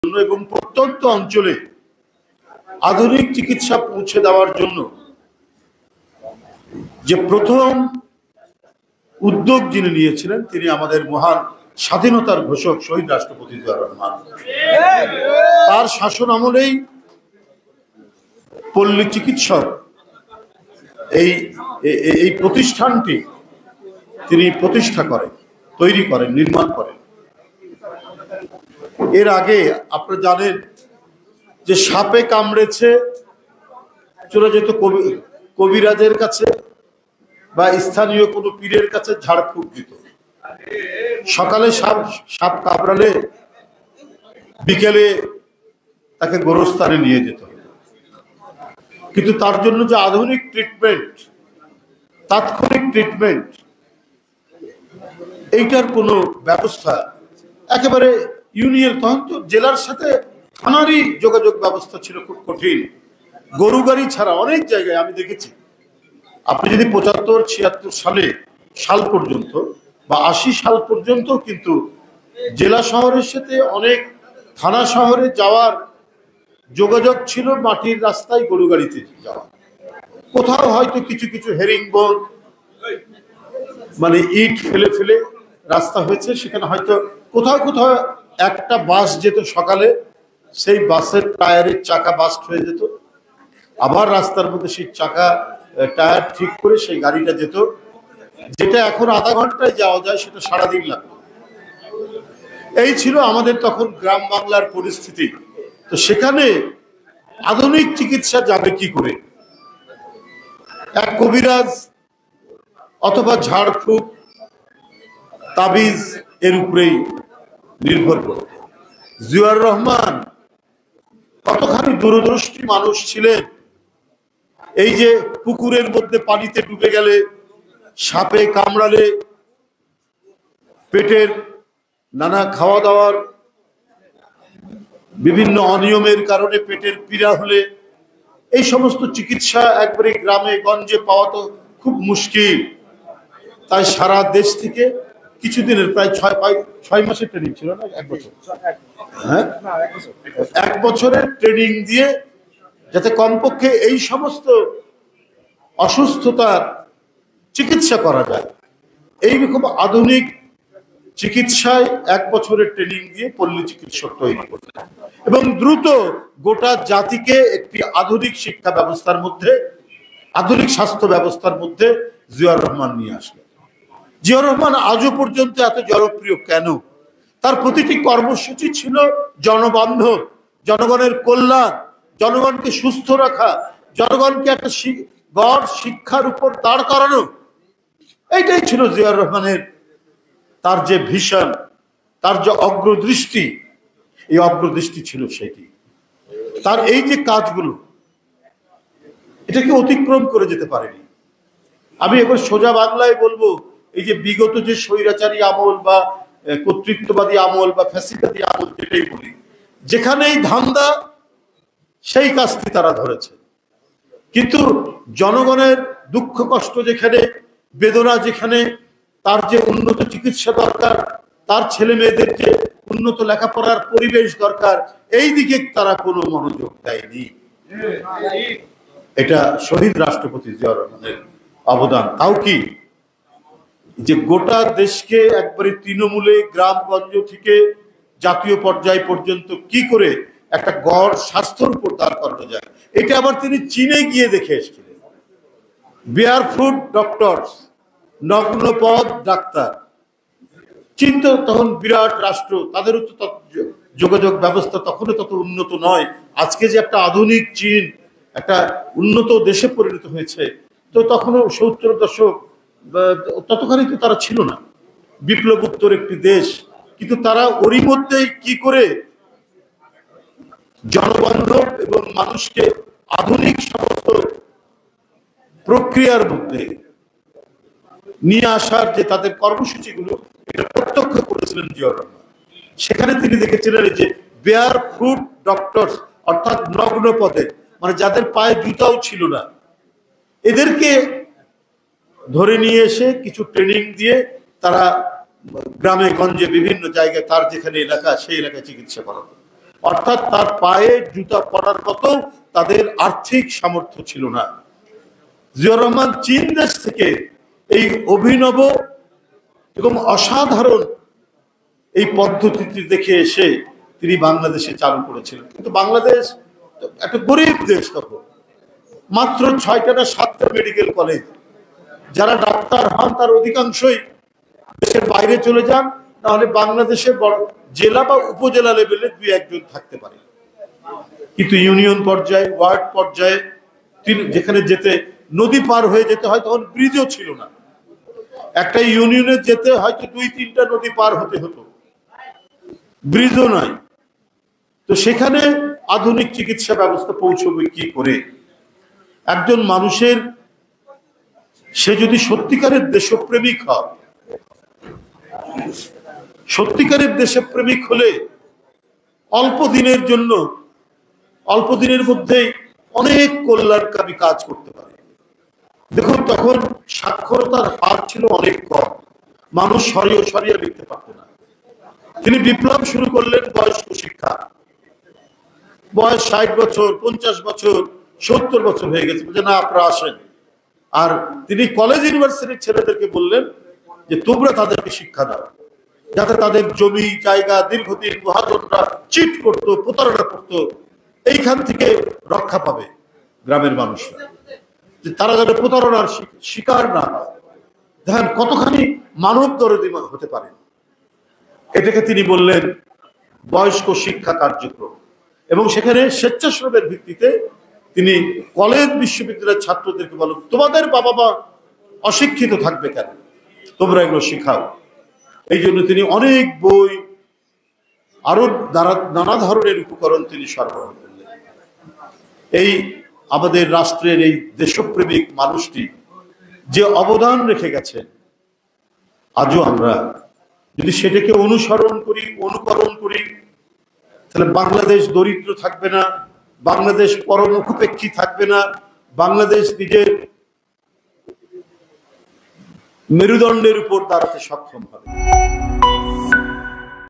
এবং প্রত্যন্ত অঞ্চলে আধুনিক চিকিৎসা পৌঁছে দেওয়ার জন্য যে প্রথম উদ্যোগ যিনি নিয়েছিলেন তিনি আমাদের মহান স্বাধীনতার ঘোষক শহীদ রাষ্ট্রপতি জিয়াউর রহমান। তার শাসন আমলেই পল্লী চিকিৎসক এই প্রতিষ্ঠানটি তিনি প্রতিষ্ঠা করেন, তৈরি করেন, নির্মাণ করেন। এর আগে আপনারা জানেন যে সাপে কামড়েছে চলে যেত কবিরাজের কাছে বা স্থানীয় কোনো পীরের কাছে ঝাড়ফুঁক দিত। সকালে সাপ কামড়ালে বিকেলে তাকে গোরস্থানে নিয়ে যেত। কিন্তু তার জন্য যে আধুনিক ট্রিটমেন্ট, তাৎক্ষণিক ট্রিটমেন্ট, এইটার কোনো ব্যবস্থা একেবারে ইউনিয়ন, তখন তো জেলার সাথে থানারই যোগাযোগ ব্যবস্থা ছিল খুব কঠিন। গরু গাড়ি ছাড়া অনেক জায়গায় আমি দেখেছি, আপনি যদি 75-76 সাল পর্যন্ত বা 80 সাল পর্যন্ত কিন্তু জেলা শহরের সাথে অনেক থানা শহরে যাওয়ার যোগাযোগ ছিল মাটির রাস্তায়, গরু গাড়িতে যাওয়া। কোথাও হয়তো কিছু কিছু হেরিংবোন মানে ইট ফেলে ফেলে রাস্তা হয়েছে, সেখানে হয়তো কোথাও কোথাও একটা বাস যেত সকালে, সেই বাসের টায়ারের চাকা বাস্ট হয়ে যেত, আবার রাস্তার মধ্যে সেই চাকা টায়ার ঠিক করে সেই গাড়িটা যেত। যেটা এখন আধা ঘন্টায় যাওয়া যায় সেটা সারাদিন লাগবে। এই ছিল আমাদের তখন গ্রাম বাংলার পরিস্থিতি। তো সেখানে আধুনিক চিকিৎসা যাবে কি করে? এক কবিরাজ অথবা ঝাড়ফুঁক, তাবিজ এর উপরেই নির্ভর করত। জিয়াউর রহমান কতখানি দূরদৃষ্টি মানুষ ছিলেন। এই যে পুকুরের মধ্যে পানিতে ডুবে গেলে, সাপে কামড়ালে, পেটের নানা খাওয়া দাওয়ার বিভিন্ন অনিয়মের কারণে পেটের পীড়া হলে, এই সমস্ত চিকিৎসা একবারে গ্রামে গঞ্জে পাওয়া তো খুব মুশকিল। তাই সারা দেশ থেকে কিছুদিনের প্রায় 6 মাসের ট্রেনিং ছিল না, 1 বছর, হ্যাঁ 1 বছরের ট্রেনিং দিয়ে যাতে কমপক্ষে এই সমস্ত অসুস্থতার চিকিৎসা করা যায়, এইরকম আধুনিক চিকিৎসায় 1 বছরের ট্রেনিং দিয়ে পল্লী চিকিৎসক তৈরি করতে এবং দ্রুত গোটা জাতিকে একটি আধুনিক শিক্ষা ব্যবস্থার মধ্যে, আধুনিক স্বাস্থ্য ব্যবস্থার মধ্যে জিয়াউর রহমান নিয়ে আসলেন। জিয়াউর রহমান আজও পর্যন্ত এত জনপ্রিয় কেন? তার প্রতিটি কর্মসূচি ছিল জনবান্ধব, জনগণের কল্যাণ, জনগণকে সুস্থ রাখা, জনগণকে একটা গড় শিক্ষার উপর দাঁড় করানো। এইটাই ছিল জিয়াউর রহমানের, তার যে ভিশন, তার যে অগ্রদৃষ্টি, এই অগ্রদৃষ্টি ছিল সেটি। তার এই যে কাজগুলো, এটাকে অতিক্রম করে যেতে পারেনি। আমি এবার সোজা বাংলায় বলবো, এই যে বিগত যে স্বৈরাচারী আমল বা কর্তৃত্ববাদী আমল বা ফ্যাসিবাদী আমল যেটাই বলি, যেখানেই ধান্দা সেই কাজটি তারা ধরেছে। কিন্তু জনগণের দুঃখ কষ্ট যেখানে, বেদনা যেখানে, তার যে উন্নত চিকিৎসা দরকার, তার ছেলে মেয়েদের যে উন্নত লেখাপড়ার পরিবেশ দরকার, এই দিকে তারা কোনো মনোযোগ দেয়নি। এটা শহীদ রাষ্ট্রপতি জিয়াউর রহমানের অবদান। তাও কি যে গোটা দেশকে একবারে তৃণমূলে গ্রামগঞ্জ থেকে জাতীয় পর্যায় পর্যন্ত কি করে একটা গড় স্বাস্থ্যের উপর দাঁড় করানো যায়, এটা আবার তিনি চীনে গিয়ে দেখে এসেছিলেন। বেয়ারফুট ডক্টরস, নগ্নপদ ডাক্তার। চীন তো তখন বিরাট রাষ্ট্র, তাদেরও তো যোগাযোগ ব্যবস্থা তখনও তত উন্নত নয়। আজকে যে একটা আধুনিক চীন একটা উন্নত দেশে পরিণত হয়েছে, তো তখনও 70 দশক ততখানি তো তারা ছিল না, বিপ্লবোত্তর একটি দেশ। কিন্তু তারা ওরই মধ্যেই কি করে জনবান্ধব এবং মানুষকে আধুনিক সমস্ত প্রক্রিয়ার মধ্যে নিয়ে আসার যে তাদের কর্মসূচিগুলো, এটা প্রত্যক্ষ করেছিলেন জিয়াউর রহমান। সেখানে তিনি দেখেছিলেন যে বেয়ার ফুট ডক্টরস, অর্থাৎ নগ্ন পদে, মানে যাদের পায়ে জুতাও ছিল না, এদেরকে ধরে নিয়ে এসে কিছু ট্রেনিং দিয়ে তারা গ্রামে গঞ্জে বিভিন্ন জায়গায় তার যেখানে এলাকা, সেই এলাকায় চিকিৎসা করানো। অর্থাৎ তার পায়ে জুতা পরার মতো তাদের আর্থিক সামর্থ্য ছিল না। জিয়াউর রহমান চীন দেশ থেকে এই অভিনব এবং অসাধারণ এই পদ্ধতিটি দেখে এসে তিনি বাংলাদেশে চালু করেছিলেন। কিন্তু বাংলাদেশ একটা গরিব দেশ, তখন মাত্র 6টা না 7টা মেডিকেল কলেজ। যারা ডাক্তার হন তার অধিকাংশই দেশের বাইরে চলে যান, নাহলে বাংলাদেশের বড় জেলা বা উপজেলা লেভেলে 2-1 জন থাকতে পারে। কিন্তু ইউনিয়ন পর্যায়ে, ওয়ার্ড পর্যায়ে যেখানে যেতে নদী পার হয়ে যেতে হয়, তখন ব্রিজও ছিল না। একটা ইউনিয়নে যেতে হয়তো 2-3টা নদী পার হতে হতো, ব্রিজও নাই। তো সেখানে আধুনিক চিকিৎসা ব্যবস্থা পৌঁছবে কি করে? একজন মানুষের, সে যদি সত্যিকারের দেশপ্রেমিক হয়, সত্যিকারের দেশপ্রেমিক হলে অল্প দিনের জন্য, অল্প দিনের মধ্যেই অনেক কল্যাণকামী কাজ করতে পারে। দেখুন, তখন সাক্ষরতার হার ছিল অনেক কম, মানুষ সরিয়ে লিখতে পারত না। তিনি বিপ্লব শুরু করলেন বয়স্ক শিক্ষা। বয়স 60 বছর, 50 বছর, 70 বছর হয়ে গেছে, যে না আপনারা আসেন। আর তিনি কলেজ ইউনিভার্সিটির ছেলেদেরকে বললেন যে তোমরা তাদেরকে শিক্ষা দাও, যাতে তাদের জমি জায়গা দীর্ঘদিন মহাজনরা চিট করত, প্রতারণা করত, এইখান থেকে রক্ষা পাবে গ্রামের মানুষরা, যে তারা যাতে প্রতারণার শিকার না হয়। দেখেন কতখানি মানব দরদি হতে পারে। এটাকে তিনি বললেন বয়স্ক শিক্ষা কার্যক্রম, এবং সেখানে স্বেচ্ছাশ্রমের ভিত্তিতে তিনি কলেজ বিশ্ববিদ্যালয়ের ছাত্রদেরকে বলেন, তোমাদের বাবা মা অশিক্ষিত থাকবে কেন, তোমরা এগুলো শিখাও। এই জন্য তিনি অনেক বই, আরো নানা ধরনের উপকরণ তিনি সরবরাহ করলেন। এই আমাদের রাষ্ট্রের এই দেশপ্রেমিক মানুষটি যে অবদান রেখে গেছেন, আজও আমরা যদি সেটাকে অনুসরণ করি, অনুকরণ করি, তাহলে বাংলাদেশ দরিদ্র থাকবে না, বাংলাদেশ পরমুখপেক্ষী থাকবে না, বাংলাদেশ নিজের মেরুদণ্ডের উপর দাঁড়াতে সক্ষম হবে।